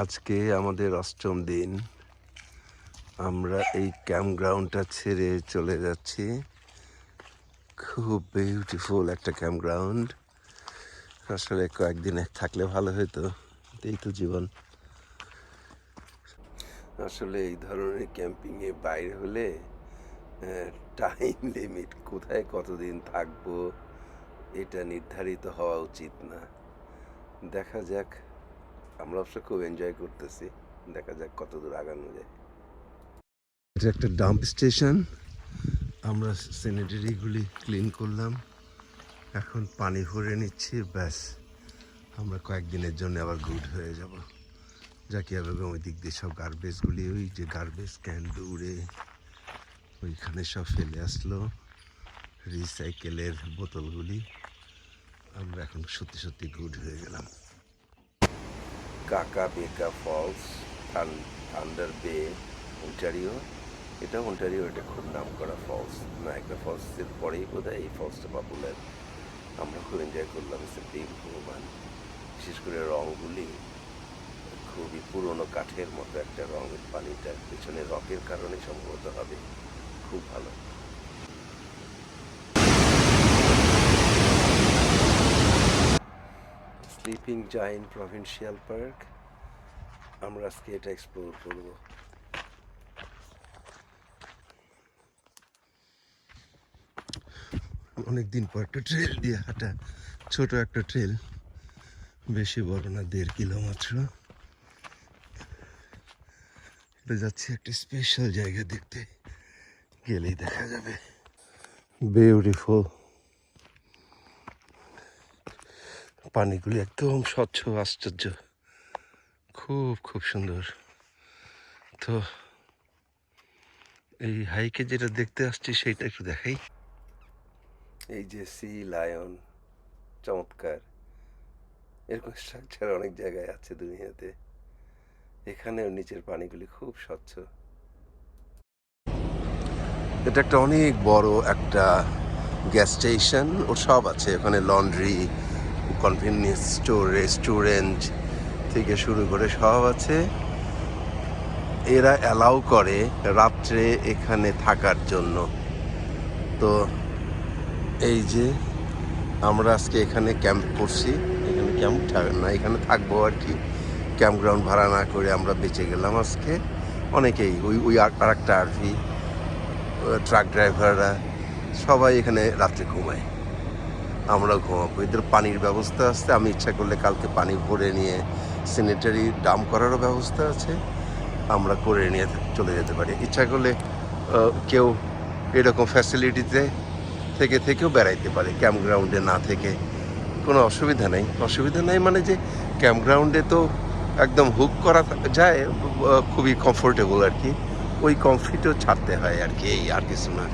আজকে আমাদের ৮ম দিন। আমরা এই ক্যাম্পগ্রাউন্ডটা ছেড়ে চলে যাচ্ছি। খুব বিউটিফুল একটা ক্যাম্পগ্রাউন্ড। আসলে কয়েকদিনে থাকলে ভালো হতো, এই তো জীবন। আসলে এই ধরনের ক্যাম্পিংয়ে বাইরে হলে টাইম লিমিট, কোথায় কতদিন থাকবো এটা নির্ধারিত হওয়া উচিত না। দেখা যাক, আমরা অবশ্য খুব এনজয় করতেছি। দেখা যাক কতদূর আগানো যায়। এটা একটা ডাম্প স্টেশন। আমরা স্যানিটারিগুলি ক্লিন করলাম, এখন পানি ভরে নিচ্ছি, ব্যাস আমরা কয়েকদিনের জন্য আবার গুড হয়ে যাব। জাকিয়া বেগম ওই দিক দিয়ে সব গার্বেজগুলি, ওই যে গার্বেজ ক্যান দৌড়ে ওইখানে সব ফেলে আসলো, রিসাইকেলের বোতলগুলি। আমরা এখন সত্যি সত্যি গুড হয়ে গেলাম। কাকা বেকা ফলস, থান্ডার বে, অন্টারিও। এটা অন্টারিও, এটা খুব নাম করা ফলস। নায়াগ্রা ফলসের পরেই বোধহয় এই ফলসটা পপুলার। আমরা খুব এনজয় করলাম। বিমান, বিশেষ করে রঙগুলি খুবই পুরনো কাঠের মতো একটা রঙের। পানিটা পিছনে রকের কারণে সম্ভবত হবে, খুব ভালো। স্লিপিং জায়েন্ট প্রভিন্সিয়াল পার্ক, আমরা আজকে এটা এক্সপ্লোর করব। অনেকদিন পর একটা ট্রেল দিয়ে হাঁটা, ছোট একটা ট্রেল, বেশি বড় না, 1.5 কিলো মাত্র। এটা যাচ্ছে একটা স্পেশাল জায়গা, দেখতে গেলেই দেখা যাবে। বিউটিফুল, পানিগুলি একদম স্বচ্ছ, আশ্চর্য, খুব খুব সুন্দর। তো এই হাইকে যেটা দেখতে আসছি সেইটা একটু দেখাই। এই যে সি লায়ন, চমৎকার। এরকম স্ট্রাকচার অনেক জায়গায় আছে দুনিয়াতে। এখানেও নিচের পানিগুলি খুব স্বচ্ছ। এটা একটা অনেক বড় একটা গ্যাস স্টেশন, ও সব আছে ওখানে, লন্ড্রি, কনভেনিয়েন্স স্টোর, রেস্টুরেন্ট থেকে শুরু করে সব আছে। এরা অ্যালাউ করে রাত্রে এখানে থাকার জন্য। তো এই যে আমরা আজকে এখানে ক্যাম্প করছি, এখানে ক্যাম্প না, এখানে থাকবো আর কি। ক্যাম্পগ্রাউন্ড ভাড়া না করে আমরা বেঁচে গেলাম আজকে। অনেকেই ওই আর একটা আরভি, ট্রাক ড্রাইভাররা সবাই এখানে রাত্রে ঘুমায়, আমরাও ঘুমাবো। এদের পানির ব্যবস্থা আছে, আমি ইচ্ছা করলে কালকে পানি ভরে নিয়ে স্যানিটারি ডাম্প করারও ব্যবস্থা আছে, আমরা করে নিয়ে চলে যেতে পারি। ইচ্ছা করলে কেউ এরকম ফ্যাসিলিটিতে থেকেও বেড়াইতে পারে, ক্যাম্পগ্রাউন্ডে না থেকে। কোনো অসুবিধা নেই। অসুবিধা নেই মানে যে ক্যাম্পগ্রাউন্ডে তো একদম হুক করা যায়, খুবই কমফোর্টেবল আর কি। ওই কমফিটও ছাড়তে হয় আর কি, এই আর কিছু না।